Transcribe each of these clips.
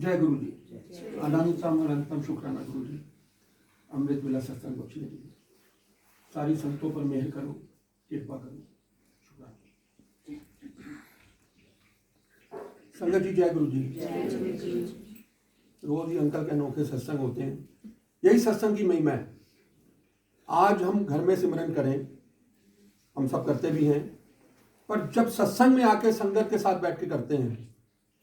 जय गुरु जी। आनंद सामर अंतम शुक्राना गुरु जी, अमृत मिला सत्संग बख्शने के लिए। सारी संतों पर मेहर करो, कृपा करो, शुक्राना। संगत जी जय गुरु जी। रोज ही अंकल के अनोखे सत्संग होते हैं, यही सत्संग की महिमा है। आज हम घर में सिमरन करें, हम सब करते भी हैं, पर जब सत्संग में आके संगत के साथ बैठ के करते हैं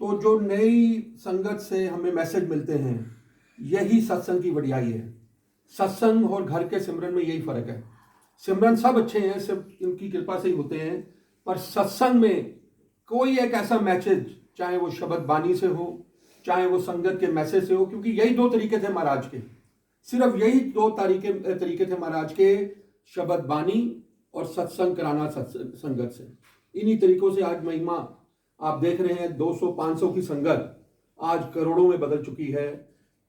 तो जो नई संगत से हमें मैसेज मिलते हैं, यही सत्संग की बढ़ियाई है। सत्संग और घर के सिमरन में यही फर्क है। सिमरन सब अच्छे हैं, सब इनकी कृपा से ही होते हैं, पर सत्संग में कोई एक ऐसा मैसेज, चाहे वो शब्द बानी से हो, चाहे वो संगत के मैसेज से हो, क्योंकि यही दो तरीके थे महाराज के, सिर्फ यही दो तरीके थे महाराज के, शब्द बानी और सत्संग कराना संगत से। इन्हीं तरीकों से आज महिमा आप देख रहे हैं। 200-500 की संगत आज करोड़ों में बदल चुकी है।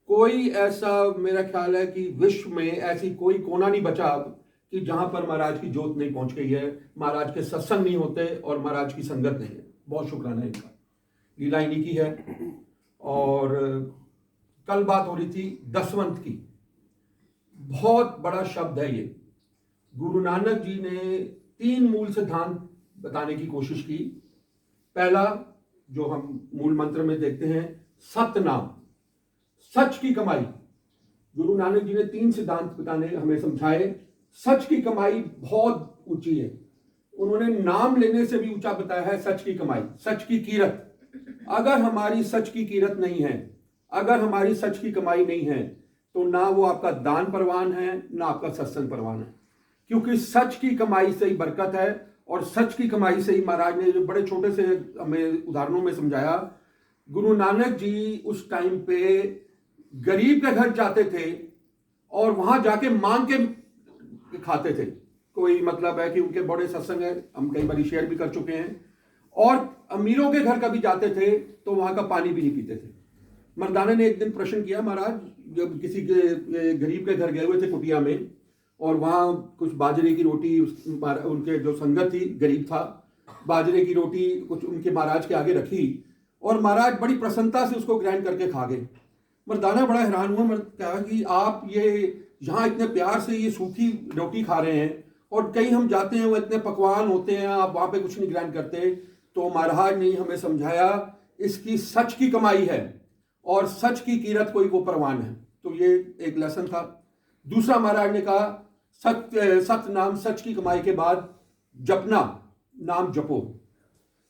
कोई ऐसा, मेरा ख्याल है कि विश्व में ऐसी कोई कोना नहीं बचा कि जहां पर महाराज की जोत नहीं पहुंच गई है, महाराज के सत्संग नहीं होते और महाराज की संगत नहीं है। बहुत शुक्राना इनका, लीला इन्हीं की है। और कल बात हो रही थी दसवंत की। बहुत बड़ा शब्द है ये। गुरु नानक जी ने 3 मूल सिद्धांत बताने की कोशिश की। पहला, जो हम मूल मंत्र में देखते हैं, सतनाम, सच की कमाई। गुरु नानक जी ने 3 सिद्धांत बताने हमें समझाए। सच की कमाई बहुत ऊंची है, उन्होंने नाम लेने से भी ऊंचा बताया है। सच की कमाई, सच की कीरत। अगर हमारी सच की कीरत नहीं है, अगर हमारी सच की कमाई नहीं है, तो ना वो आपका दान परवान है, ना आपका सत्संग परवान है। क्योंकि सच की कमाई से ही बरकत है, और सच की कमाई से ही महाराज ने जो बड़े छोटे से हमें उदाहरणों में समझाया। गुरु नानक जी उस टाइम पे गरीब के घर जाते थे और वहां जाके मांग के खाते थे। कोई मतलब है कि उनके बड़े सत्संग है, हम कई बार शेयर भी कर चुके हैं। और अमीरों के घर कभी जाते थे तो वहां का पानी भी नहीं पीते थे। मर्दाना ने एक दिन प्रश्न किया, महाराज जब किसी के गरीब के घर गए हुए थे कुटिया में, और वहाँ कुछ बाजरे की रोटी, उनके जो संगत थी, गरीब था, बाजरे की रोटी कुछ उनके महाराज के आगे रखी, और महाराज बड़ी प्रसन्नता से उसको ग्रहण करके खा गए। मर्दाना बड़ा हैरान हुआ, कहा कि आप ये यहाँ इतने प्यार से ये सूखी रोटी खा रहे हैं, और कहीं हम जाते हैं वो इतने पकवान होते हैं, आप वहाँ पे कुछ नहीं ग्रहण करते। तो महाराज ने हमें समझाया, इसकी सच की कमाई है, और सच की कीरत कोई वो परवान है। तो ये एक लेसन था। दूसरा, महाराज ने कहा सत नाम, सच की कमाई के बाद जपना, नाम जपो।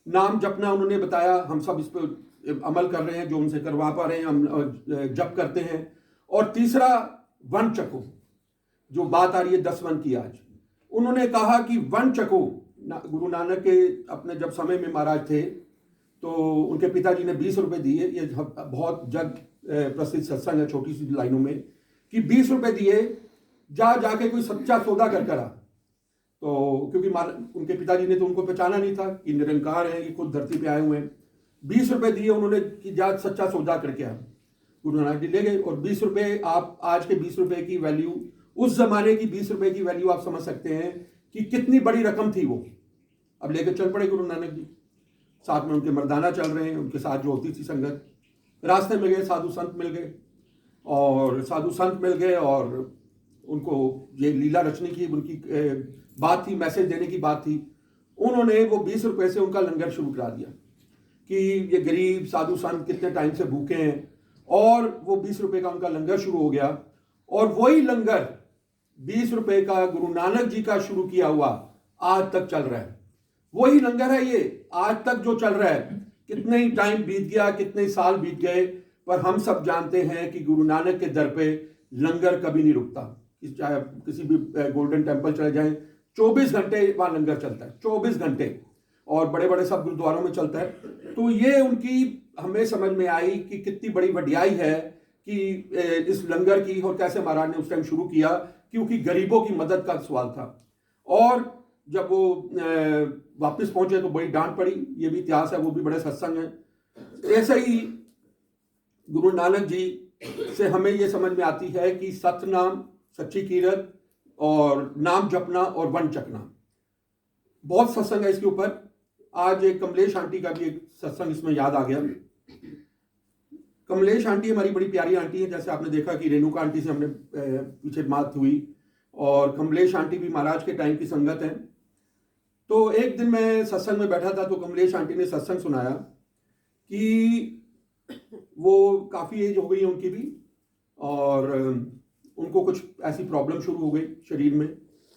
नाम जपना उन्होंने बताया, हम सब इस पर अमल कर रहे हैं, जो उनसे करवा पा रहे हैं हम जप करते हैं। और तीसरा, वन चको, जो बात आ रही है 10 वन की आज, उन्होंने कहा कि वन चको। गुरु नानक के अपने जब समय में महाराज थे तो उनके पिताजी ने 20 रुपए दिए। ये बहुत जग प्रसिद्ध सत्संग है, छोटी सी लाइनों में, कि 20 रुपए दिए, जाके कोई सच्चा सौदा कर करा। तो क्योंकि उनके पिताजी ने तो उनको पहचाना नहीं था कि निरंकार है, ये खुद धरती पे आए हुए हैं। 20 रुपए दिए उन्होंने कि जा सच्चा सौदा करके आ। गुरु नानक जी ले गए, और 20 रुपए, आप आज के 20 रुपए की वैल्यू, उस जमाने की 20 रुपए की वैल्यू आप समझ सकते हैं कि कितनी बड़ी रकम थी वो। अब लेकर चल पड़े गुरु नानक जी, साथ में उनके मर्दाना चल रहे हैं, उनके साथ जो होती थी संगत। रास्ते में गए, साधु संत मिल गए, और साधु संत मिल गए, और उनको ये लीला रचने की उनकी बात थी, मैसेज देने की बात थी। उन्होंने वो 20 रुपए से उनका लंगर शुरू करा दिया कि ये गरीब साधु संत कितने टाइम से भूखे हैं, और वो 20 रुपए का उनका लंगर शुरू हो गया। और वही लंगर 20 रुपए का गुरु नानक जी का शुरू किया हुआ आज तक चल रहा है। वही लंगर है ये, आज तक जो चल रहा है। कितने ही टाइम बीत गया, कितने साल बीत गए, पर हम सब जानते हैं कि गुरु नानक के दर पे लंगर कभी नहीं रुकता। चाहे किसी भी गोल्डन टेम्पल चले जाएं, 24 घंटे वहां लंगर चलता है, 24 घंटे, और बड़े बड़े सब गुरुद्वारों में चलता है। तो ये उनकी हमें समझ में आई कि कितनी बड़ी वड्याई है कि इस लंगर की, और कैसे महाराज ने उस टाइम शुरू किया, क्योंकि गरीबों की मदद का सवाल था। और जब वो वापस पहुंचे तो बड़ी डांट पड़ी, ये भी इतिहास है, वो भी बड़े सत्संग है। ऐसे ही गुरु नानक जी से हमें ये समझ में आती है कि सतनाम, सच्ची कीरत, और नाम जपना, और वन चकना। बहुत सत्संग है इसके ऊपर। आज एक कमलेश आंटी का भी एक सत्संग इसमें याद आ गया। कमलेश आंटी हमारी बड़ी प्यारी आंटी है, जैसे आपने देखा कि रेणुका आंटी से हमने पीछे बात हुई, और कमलेश आंटी भी महाराज के टाइम की संगत हैं। तो एक दिन मैं सत्संग में बैठा था, तो कमलेश आंटी ने सत्संग सुनाया कि वो काफ़ी एज हो गई उनकी भी, और उनको कुछ ऐसी प्रॉब्लम शुरू हो गई शरीर में,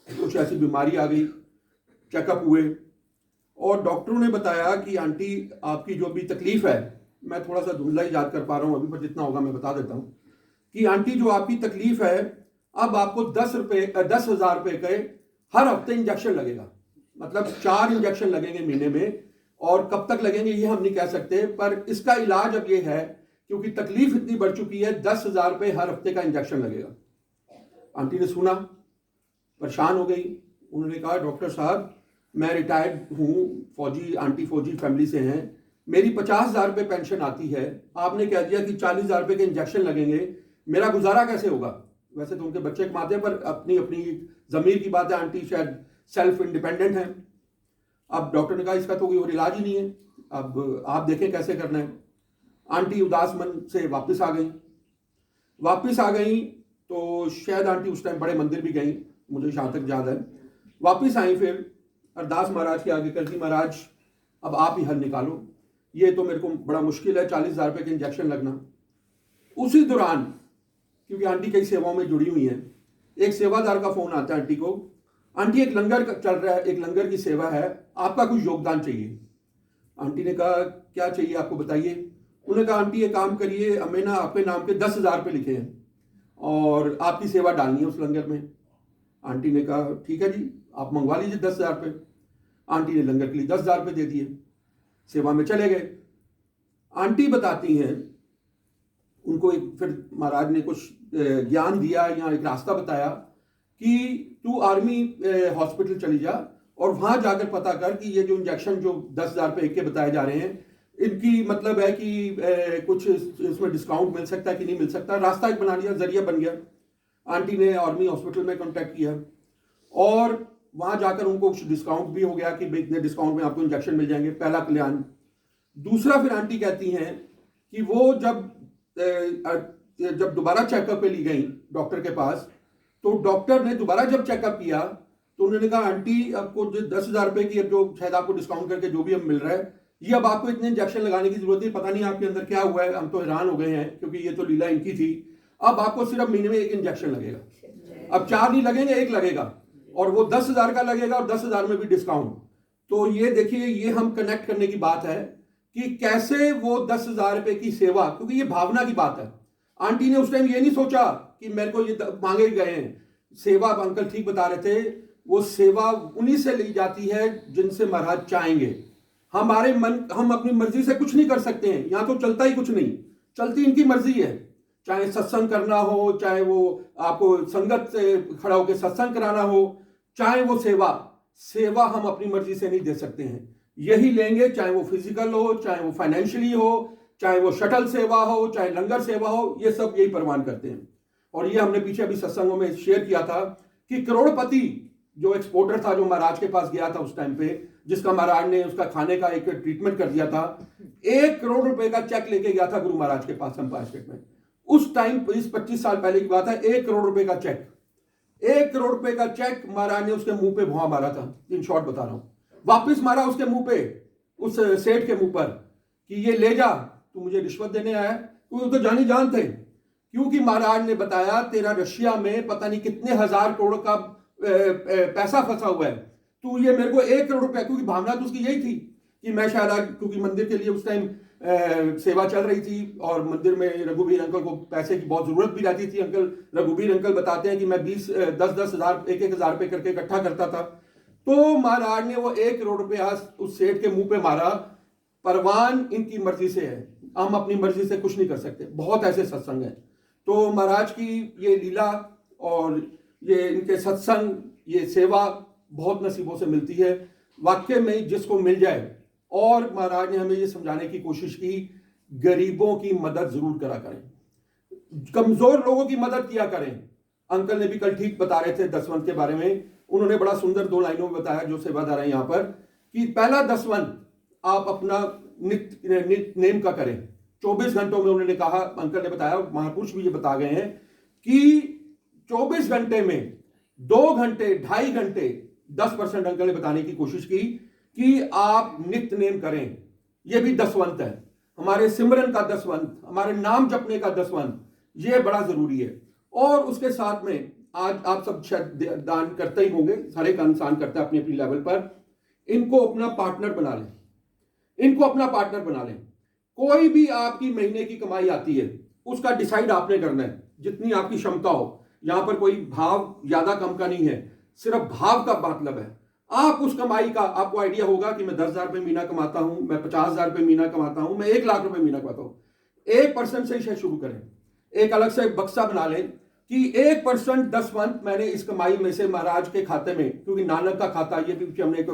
कुछ ऐसी बीमारी आ गई, चेकअप हुए, और डॉक्टरों ने बताया कि आंटी आपकी जो भी तकलीफ है, मैं थोड़ा सा धुंधला ही याद कर पा रहा हूँ अभी, पर जितना होगा मैं बता देता हूँ कि आंटी जो आपकी तकलीफ है, अब आपको 10,000 रुपये के हर हफ्ते इंजेक्शन लगेगा, मतलब 4 इंजेक्शन लगेंगे महीने में, और कब तक लगेंगे ये हम नहीं कह सकते, पर इसका इलाज अब ये है क्योंकि तकलीफ इतनी बढ़ चुकी है, 10,000 रुपये हर हफ्ते का इंजेक्शन लगेगा। आंटी ने सुना, परेशान हो गई। उन्होंने कहा डॉक्टर साहब मैं रिटायर्ड हूँ, फौजी, आंटी फौजी फैमिली से हैं, मेरी 50,000 रुपये पेंशन आती है, आपने कह दिया कि 40,000 रुपये के इंजेक्शन लगेंगे, मेरा गुजारा कैसे होगा? वैसे तो उनके बच्चे कमाते हैं, पर अपनी अपनी ज़मीर की बात है, आंटी शायद सेल्फ इंडिपेंडेंट हैं। अब डॉक्टर ने कहा इसका तो कोई और इलाज ही नहीं है, अब आप देखें कैसे करना है। आंटी उदास मन से वापस आ गई, तो शायद आंटी उस टाइम बड़े मंदिर भी गई, मुझे जहाँ तक याद है। वापस आई, फिर अरदास महाराज के आगे कर दी, महाराज अब आप ही हल निकालो, ये तो मेरे को बड़ा मुश्किल है, 40,000 रुपये के इंजेक्शन लगना। उसी दौरान, क्योंकि आंटी कई सेवाओं में जुड़ी हुई हैं, एक सेवादार का फोन आता है आंटी को, आंटी एक लंगर चल रहा है, एक लंगर की सेवा है, आपका कुछ योगदान चाहिए। आंटी ने कहा क्या चाहिए आपको बताइए। उन्होंने कहा आंटी ये काम करिए, हमें ना आपके नाम पे 10,000 रुपये लिखे हैं और आपकी सेवा डालनी है उस लंगर में। आंटी ने कहा ठीक है जी, आप मंगवा लीजिए 10,000 रुपये। आंटी ने लंगर के लिए 10,000 रुपये दे दिए, सेवा में चले गए। आंटी बताती हैं उनको फिर महाराज ने कुछ ज्ञान दिया या एक रास्ता बताया कि तू आर्मी हॉस्पिटल चली जा और वहां जाकर पता कर कि ये जो इंजेक्शन जो 10,000 रुपये के बताए जा रहे हैं, इनकी मतलब है कि कुछ इसमें डिस्काउंट मिल सकता है कि नहीं मिल सकता। रास्ता एक बना लिया, जरिया बन गया। आंटी ने आर्मी हॉस्पिटल में कांटेक्ट किया और वहां जाकर उनको कुछ डिस्काउंट भी हो गया कि इतने डिस्काउंट में आपको इंजेक्शन मिल जाएंगे, पहला कल्याण। दूसरा, फिर आंटी कहती हैं कि वो जब दोबारा चेकअप पे ली गई डॉक्टर के पास, तो डॉक्टर ने दोबारा जब चेकअप किया तो उन्होंने कहा आंटी आपको जो 10,000 रुपये की अब जो शायद आपको डिस्काउंट करके जो भी अब मिल रहा है, ये अब आपको इतने इंजेक्शन लगाने की जरूरत नहीं, पता नहीं आपके अंदर क्या हुआ है, हम तो हैरान हो गए हैं क्योंकि ये तो लीला इनकी थी। अब आपको सिर्फ महीने में 1 इंजेक्शन लगेगा, अब 4 नहीं लगेंगे, 1 लगेगा, और वो 10,000 का लगेगा और 10,000 में भी डिस्काउंट। तो ये देखिए, ये हम कनेक्ट करने की बात है कि कैसे वो 10,000 रुपये की सेवा, क्योंकि ये भावना की बात है। आंटी ने उस टाइम ये नहीं सोचा कि मेरे को ये मांगे गए हैं। सेवा अंकल ठीक बता रहे थे, वो सेवा उन्हीं से ली जाती है जिनसे महाराज चाहेंगे। हम अपनी मर्जी से कुछ नहीं कर सकते हैं, यहां तो चलता ही कुछ नहीं, चलती इनकी मर्जी है। चाहे सत्संग करना हो, चाहे वो आपको संगत से खड़ा होकर सत्संग कराना हो, चाहे वो सेवा हम अपनी मर्जी से नहीं दे सकते हैं। यही लेंगे, चाहे वो फिजिकल हो, चाहे वो फाइनेंशियली हो, चाहे वो शटल सेवा हो, चाहे लंगर सेवा हो, ये सब यही परवान करते हैं। और ये हमने पीछे अभी सत्संगों में शेयर किया था कि करोड़पति जो एक्सपोर्टर था, जो महाराज के पास गया था उस टाइम पे, जिसका महाराज ने उसका खाने का एक ट्रीटमेंट कर दिया था, 1 करोड़ रुपए का चेक लेके गया था गुरु महाराज के पास एम्पायर स्टेट में। उस टाइम, इस 25 साल पहले की बात है, 1 करोड़ रुपए का चेक, 1 करोड़ रुपए का चेक महाराज ने उसके मुंह पे भुआ मारा था। इन शॉर्ट बता रहा हूं, वापिस मारा उसके मुंह पे, उस सेठ के मुंह पर कि ये ले जा, तू मुझे रिश्वत देने आया है। क्योंकि तो जानी जान थे, क्योंकि महाराज ने बताया तेरा रशिया में पता नहीं कितने 1,000 करोड़ का पैसा फंसा हुआ है, तू ये मेरे को 1 करोड़ रुपया, क्योंकि भावना तो उसकी यही थी कि मैं शायद आज, क्योंकि मंदिर के लिए उस टाइम सेवा चल रही थी और मंदिर में रघुवीर अंकल को पैसे की बहुत जरूरत भी रहती थी। रघुवीर अंकल बताते हैं कि मैं 10-10 हज़ार, 1-1 हज़ार रुपये करके इकट्ठा करता था। तो महाराज ने वो 1 करोड़ रुपया उस सेठ के मुंह पे मारा। परवान इनकी मर्जी से है, हम अपनी मर्जी से कुछ नहीं कर सकते। बहुत ऐसे सत्संग हैं। तो महाराज की ये लीला और ये इनके सत्संग, ये सेवा बहुत नसीबों से मिलती है वाकई में, जिसको मिल जाए। और महाराज ने हमें ये समझाने की कोशिश की, गरीबों की मदद जरूर करा करें, कमजोर लोगों की मदद किया करें। अंकल ने भी कल ठीक बता रहे थे दसवंत के बारे में, उन्होंने बड़ा सुंदर 2 लाइनों में बताया जो सेवादार है यहाँ पर, कि पहला दसवंत आप अपना नित्य नेम का करें, 24 घंटों में उन्होंने कहा, अंकल ने बताया, महापुरुष भी ये बता गए हैं कि 24 घंटे में 2 घंटे 2.5 घंटे 10% अंकल ने बताने की कोशिश की कि आप नित्य नेम करें। यह भी दसवंत है, हमारे सिमरन का दसवंत, हमारे नाम जपने का दसवंत, यह बड़ा जरूरी है। और उसके साथ में आज आप सब शायद दान करते ही होंगे, हर एक इंसान करता है अपनी अपनी लेवल पर। इनको अपना पार्टनर बना लें, इनको अपना पार्टनर बना लें। कोई भी आपकी महीने की कमाई आती है, उसका डिसाइड आपने करना है, जितनी आपकी क्षमता हो। यहां पर कोई भाव ज्यादा कम का नहीं है, सिर्फ भाव का मतलब है। आप उस कमाई का, आपको आइडिया होगा कि मैं 10,000 रुपये महीना कमाता हूं, मैं 50,000 रुपये महीना कमाता हूं, मैं 1 लाख रुपये महीना कमाता हूं। 1% से ही शुरू करें, एक अलग से बक्सा बना लें कि 1% दसवंत मैंने इस कमाई में से महाराज के खाते में, क्योंकि नानक का खाता, ये भी हमने एक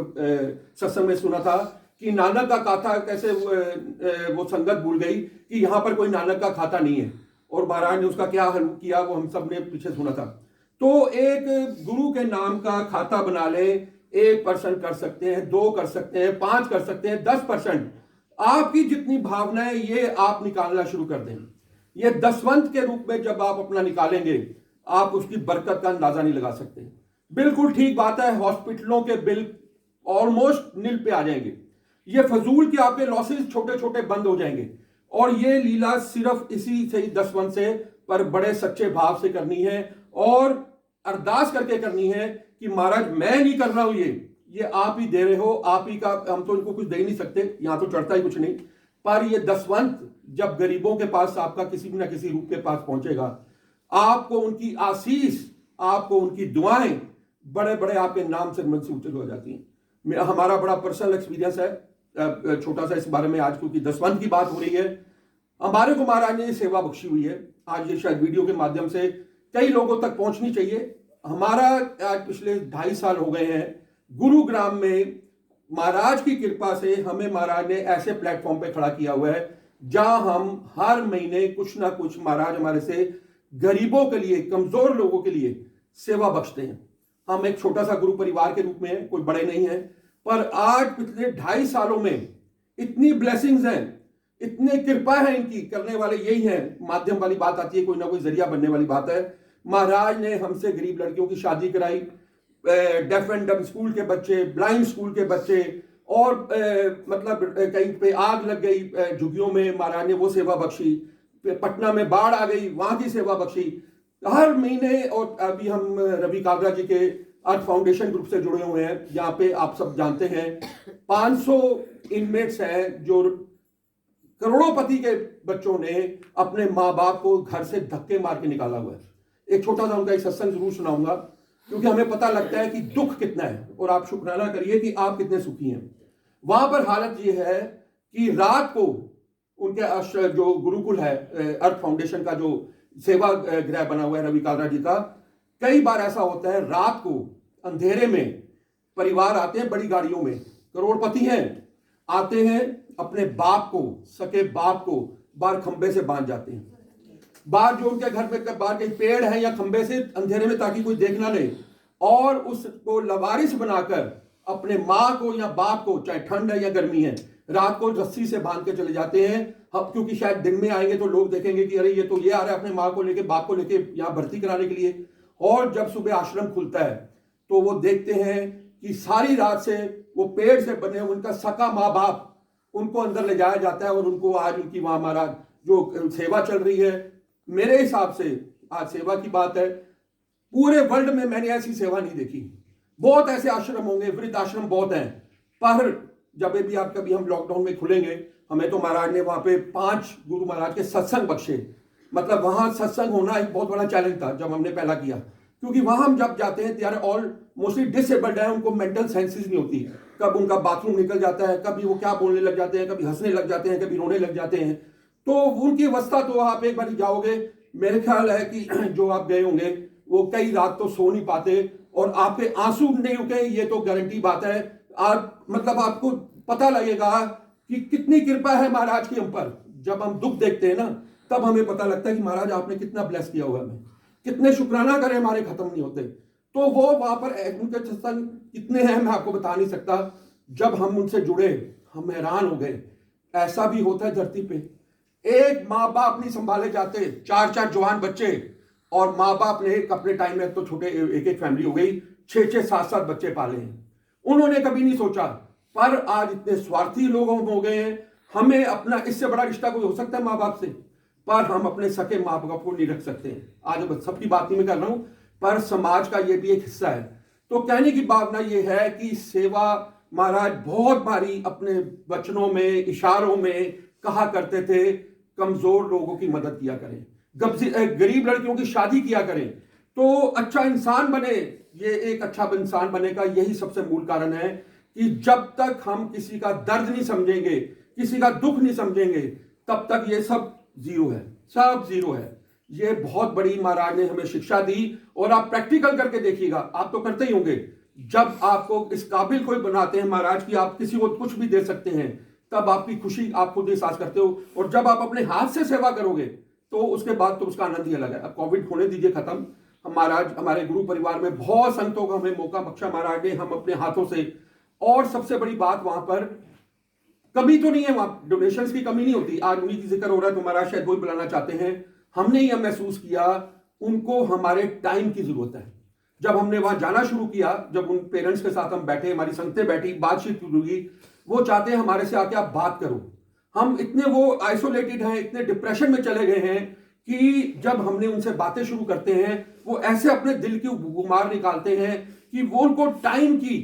सत्संग में सुना था कि नानक का खाता कैसे वो संगत भूल गई कि यहां पर कोई नानक का खाता नहीं है, और महाराज ने उसका क्या हल किया वो हम सब ने पीछे सुना था। तो एक गुरु के नाम का खाता बना ले, 1% कर सकते हैं, 2 कर सकते हैं, 5 कर सकते हैं, 10%। आपकी जितनी भावना है ये आप निकालना शुरू कर दें। ये दसवंत के रूप में जब आप अपना निकालेंगे, आप उसकी बरकत का अंदाजा नहीं लगा सकते। बिल्कुल ठीक बात है, हॉस्पिटलों के बिल ऑलमोस्ट नील पे आ जाएंगे। ये फजूल के आपके लॉसेस छोटे छोटे बंद हो जाएंगे। और ये लीला सिर्फ इसी से ही दसवंत से, पर बड़े सच्चे भाव से करनी है और अरदास करके करनी है कि महाराज मैं नहीं कर रहा हूं, ये आप ही दे रहे हो, आप ही का, हम तो इनको कुछ दे ही नहीं सकते, यहां तो चढ़ता ही कुछ नहीं। पर ये दसवंत जब गरीबों के पास आपका किसी न किसी रूप के पास पहुंचेगा, आपको उनकी आशीष, आपको उनकी दुआएं बड़े बड़े आपके नाम से मन से ऊंचे हो जाती हैं। हमारा बड़ा पर्सनल एक्सपीरियंस है, छोटा सा इस बारे में आज, क्योंकि दसवंत की बात हो रही है। हमारे को महाराज ने सेवा बख्शी हुई है, आज ये शायद वीडियो के माध्यम से कई लोगों तक पहुंचनी चाहिए। हमारा आज पिछले 2.5 साल हो गए हैं गुरुग्राम में, महाराज की कृपा से हमें महाराज ने ऐसे प्लेटफॉर्म पे खड़ा किया हुआ है जहां हम हर महीने कुछ ना कुछ महाराज हमारे से गरीबों के लिए, कमजोर लोगों के लिए सेवा बख्शते हैं। हम एक छोटा सा गुरु परिवार के रूप में है, कोई बड़े नहीं है, पर आज पिछले 2.5 सालों में इतनी ब्लेसिंग्स हैं, इतने कृपा है इनकी, करने वाले यही हैं। माध्यम वाली बात आती है, कोई ना कोई जरिया बनने वाली बात है। महाराज ने हमसे गरीब लड़कियों की शादी कराई, डेफ एंड डम स्कूल के बच्चे, ब्लाइंड स्कूल के बच्चे, और मतलब कहीं पे आग लग गई झुग्गियों में, महाराज ने वो सेवा बख्शी। पटना में बाढ़ आ गई, वहां की सेवा बख्शी हर महीने। और अभी हम रवि कागरा जी के अर्थ फाउंडेशन ग्रुप से जुड़े हुए हैं, यहाँ पे आप सब जानते हैं 500 इनमेट्स हैं जो करोड़ोंपति के बच्चों ने अपने माँ बाप को घर से धक्के मार के निकाला हुआ है। एक छोटा सा उनका एक सत्संग जरूर सुनाऊंगा, क्योंकि हमें पता लगता है कि दुख कितना है, और आप शुक्राना करिए कि आप कितने सुखी हैं। वहां पर हालत यह है कि रात को उनके जो गुरुकुल है, अर्थ फाउंडेशन का जो सेवा गृह बना हुआ है रवि कागरा जी का, कई बार ऐसा होता है रात को अंधेरे में परिवार आते हैं बड़ी गाड़ियों में, करोड़पति हैं, आते हैं अपने बाप को, सके बाप को बाहर खंबे से बांध जाते हैं, बाहर जो उनके घर में बाहर कहीं पेड़ है या खंबे से अंधेरे में, ताकि कोई देख ना ले, और उसको लवारिस बनाकर अपने माँ को या बाप को, चाहे ठंड है या गर्मी है, रात को रस्सी से बांध के चले जाते हैं। क्योंकि शायद दिन में आएंगे तो लोग देखेंगे कि अरे ये तो ये आ रहा है अपने माँ को लेके, बाप को लेके यहाँ भर्ती कराने के लिए। और जब सुबह आश्रम खुलता है तो वो देखते हैं कि सारी रात से वो पेड़ से बने उनका सका माँ बाप, उनको अंदर ले जाया जाता है, और उनको आज उनकी वहां महाराज जो सेवा चल रही है, मेरे हिसाब से आज सेवा की बात है, पूरे वर्ल्ड में मैंने ऐसी सेवा नहीं देखी। बहुत ऐसे आश्रम होंगे, वृद्ध आश्रम बहुत हैं, पर जब भी आप कभी हम लॉकडाउन में खुलेंगे, हमें तो महाराज ने वहां पे 5 गुरु महाराज के सत्संग बख्शे। मतलब वहां सत्संग होना एक बहुत बड़ा चैलेंज था जब हमने पहला किया, क्योंकि वहां हम जब जाते हैं त्यार ऑल मोस्टली डिसेबल्ड है, उनको मेंटल सेंसेस नहीं होती, कब उनका बाथरूम निकल जाता है, कभी वो क्या बोलने लग जाते हैं, कभी हंसने लग जाते हैं, कभी रोने लग जाते हैं। तो उनकी अवस्था तो आप एक बार जाओगे, मेरे ख्याल है कि जो आप गए होंगे वो कई रात तो सो नहीं पाते, और आपके आंसू नहीं रुके, ये तो गारंटी बात है। आप मतलब आपको पता लगेगा कि कितनी कृपा है महाराज की हम पर। जब हम दुख देखते हैं ना, तब हमें पता लगता है कि महाराज आपने कितना ब्लेस किया हुआ हमें, कितने शुक्राना करें, हमारे खत्म नहीं होते। तो वो वहां पर उनके सत्संग कितने हैं मैं आपको बता नहीं सकता। जब हम उनसे जुड़े हम हैरान हो गए। ऐसा भी होता है धरती पे, एक माँ बाप नहीं संभाले जाते, 4-4 जवान बच्चे, और माँ बाप ने अपने टाइम में तो छोटे एक एक फैमिली हो गई, 6-6 7-7 बच्चे पाले हैं। उन्होंने कभी नहीं सोचा, पर आज इतने स्वार्थी लोग हो गए हैं। हमें अपना इससे बड़ा रिश्ता कोई हो सकता है माँ बाप से, पर हम अपने सके माँ बाप को नहीं रख सकते हैं। आज सबकी बात नहीं मैं कर रहा हूं, पर समाज का ये भी एक हिस्सा है। तो कहने की भावना ये है कि सेवा महाराज बहुत बारी अपने वचनों में, इशारों में कहा करते थे, कमजोर लोगों की मदद किया करें, गरीब लड़कियों की शादी किया करें, तो अच्छा इंसान बने। ये एक अच्छा इंसान बने का यही सबसे मूल कारण है कि जब तक हम किसी का दर्द नहीं समझेंगे, किसी का दुख नहीं समझेंगे, तब तक ये सब जीरो है, सब जीरो है। ये बहुत बड़ी महाराज ने हमें शिक्षा दी, और आप प्रैक्टिकल करके देखिएगा, आप तो करते ही होंगे। जब आपको इस काबिल कोई बनाते हैं महाराज कि आप किसी को कुछ भी दे सकते हैं, तब आपकी खुशी आप खुद एहसास करते हो। और जब आप अपने हाथ से सेवा करोगे तो उसके बाद तो उसका आनंद ही अलग है। अब कोविड होने दीजिए खत्म, हम महाराज हमारे गुरु परिवार में बहुत संतों को हमें मौका बख्शा महाराज ने, हम अपने हाथों से। और सबसे बड़ी बात, वहां पर कमी तो नहीं है, वहां डोनेशंस की कमी नहीं होती। आज उन्हीं की जिक्र हो रहा है तो महाराज शायद वही बुलाना चाहते हैं। हमने यह महसूस किया उनको हमारे टाइम की जरूरत है। जब हमने वहां जाना शुरू किया, जब उन पेरेंट्स के साथ हम बैठे, हमारी संगतें बैठी, बातचीत हुई, वो चाहते हैं हमारे से आके आप बात करो। हम इतने वो आइसोलेटेड हैं, इतने डिप्रेशन में चले गए हैं कि जब हमने उनसे बातें शुरू करते हैं, वो ऐसे अपने दिल की गुमार निकालते हैं कि वो उनको टाइम की,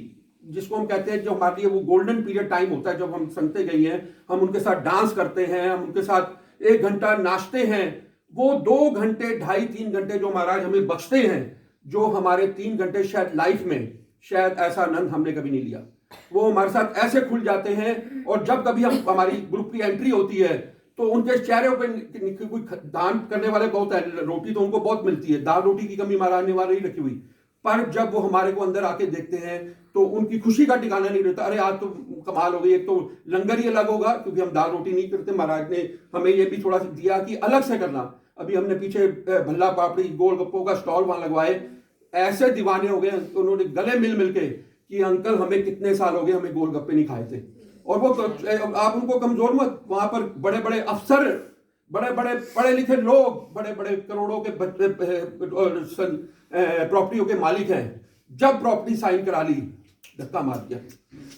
जिसको हम कहते हैं जो हमारे लिए वो गोल्डन पीरियड टाइम होता है, जब हम संगते गई हैं, हम उनके साथ डांस करते हैं, हम उनके साथ 1 घंटा नाचते हैं, वो 2 घंटे 2.5-3 घंटे जो महाराज हमें बख्शते हैं, जो हमारे 3 घंटे शायद लाइफ में शायद ऐसा आनंद हमने कभी नहीं लिया। वो हमारे साथ ऐसे खुल जाते हैं। और जब कभी हम हमारी ग्रुप की एंट्री होती है तो उनके चेहरे पे कोई दान करने वाले बहुत है, रोटी तो उनको बहुत मिलती है, दाल रोटी की कमी महाराज ने वाली रखी हुई, पर जब वो हमारे को अंदर आके देखते हैं तो उनकी खुशी का ठिकाना नहीं रहता। अरे आज तो कमाल हो गई, एक तो लंगर ही अलग होगा, क्योंकि हम दाल रोटी नहीं करते। महाराज ने हमें ये भी थोड़ा सा दिया कि अलग से करना। अभी हमने पीछे भल्ला पापड़ी गोलगप्पों का स्टॉल वहां लगवाए, ऐसे दीवाने हो गए उन्होंने गले मिल मिलके कि अंकल हमें कितने साल हो गए हमें गोलगप्पे नहीं खाए थे। और वो आप उनको कमजोर मत, वहां पर बड़े बड़े अफसर, बड़े बड़े पढ़े लिखे लोग, बड़े बड़े करोड़ों के प्रॉपर्टियों के मालिक हैं, जब प्रॉपर्टी साइन करा ली धक्का मार दिया।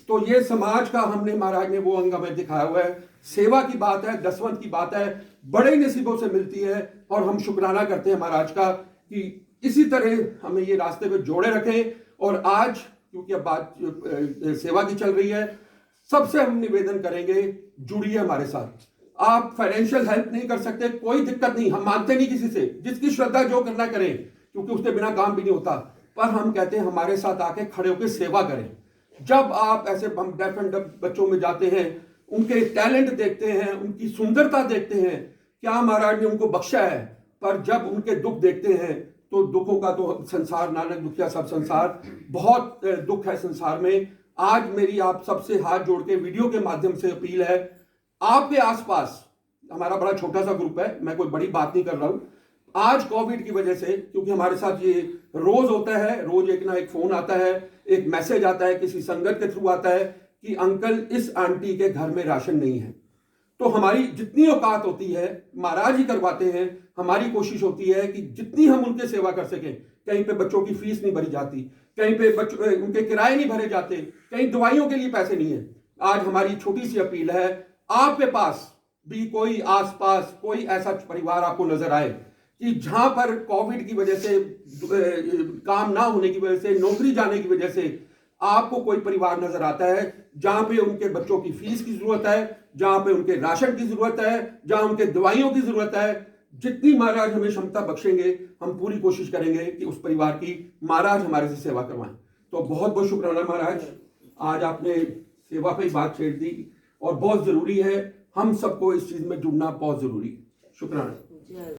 तो ये समाज का हमने महाराज ने वो अंग हमें दिखाया हुआ है। सेवा की बात है, दसवंत की बात है, बड़े नसीबों से मिलती है, और हम शुक्राना करते हैं महाराज का कि इसी तरह हमें ये रास्ते पे जोड़े रखें। और आज क्योंकि अब बात सेवा की चल रही है, सबसे हम निवेदन करेंगे, जुड़िए हमारे साथ। आप फाइनेंशियल हेल्प नहीं कर सकते, कोई दिक्कत नहीं, हम मानते नहीं किसी से, जिसकी श्रद्धा जो करना करें, क्योंकि उसके बिना काम भी नहीं होता। पर हम कहते हैं हमारे साथ आके खड़े होकर सेवा करें। जब आप ऐसे हम डेफ एंड डफ बच्चों में जाते हैं, उनके टैलेंट देखते हैं, उनकी सुंदरता देखते हैं, क्या महाराज ने उनको बख्शा है, पर जब उनके दुख देखते हैं तो दुखों का तो संसार, नानक दुखिया सब संसार, बहुत दुख है संसार में। आज मेरी आप सबसे हाथ जोड़ के वीडियो के माध्यम से अपील है, आपके आसपास, हमारा बड़ा छोटा सा ग्रुप है, मैं कोई बड़ी बात नहीं कर रहा हूं, आज कोविड की वजह से, क्योंकि हमारे साथ ये रोज होता है, रोज एक ना एक फोन आता है, एक मैसेज आता है, किसी संगत के थ्रू आता है कि अंकल इस आंटी के घर में राशन नहीं है। तो हमारी जितनी औकात होती है महाराज ही करवाते हैं। हमारी कोशिश होती है कि जितनी हम उनके सेवा कर सकें। कहीं पे बच्चों की फीस नहीं भरी जाती, कहीं पे उनके किराए नहीं भरे जाते, कहीं दवाइयों के लिए पैसे नहीं है। आज हमारी छोटी सी अपील है, आपके पास भी कोई आसपास कोई ऐसा परिवार आपको नजर आए कि जहां पर कोविड की वजह से, काम ना होने की वजह से, नौकरी जाने की वजह से आपको कोई परिवार नजर आता है जहां पे उनके बच्चों की फीस की जरूरत है, जहां पे उनके राशन की जरूरत है, जहां उनके दवाइयों की जरूरत है, जितनी महाराज हमें क्षमता बख्शेंगे, हम पूरी कोशिश करेंगे कि उस परिवार की महाराज हमारे से सेवा करवाएं। तो बहुत बहुत शुक्राना महाराज, आज आपने सेवा पे बात छेड़ दी, और बहुत जरूरी है, हम सबको इस चीज में जुड़ना बहुत जरूरी है। शुक्राना।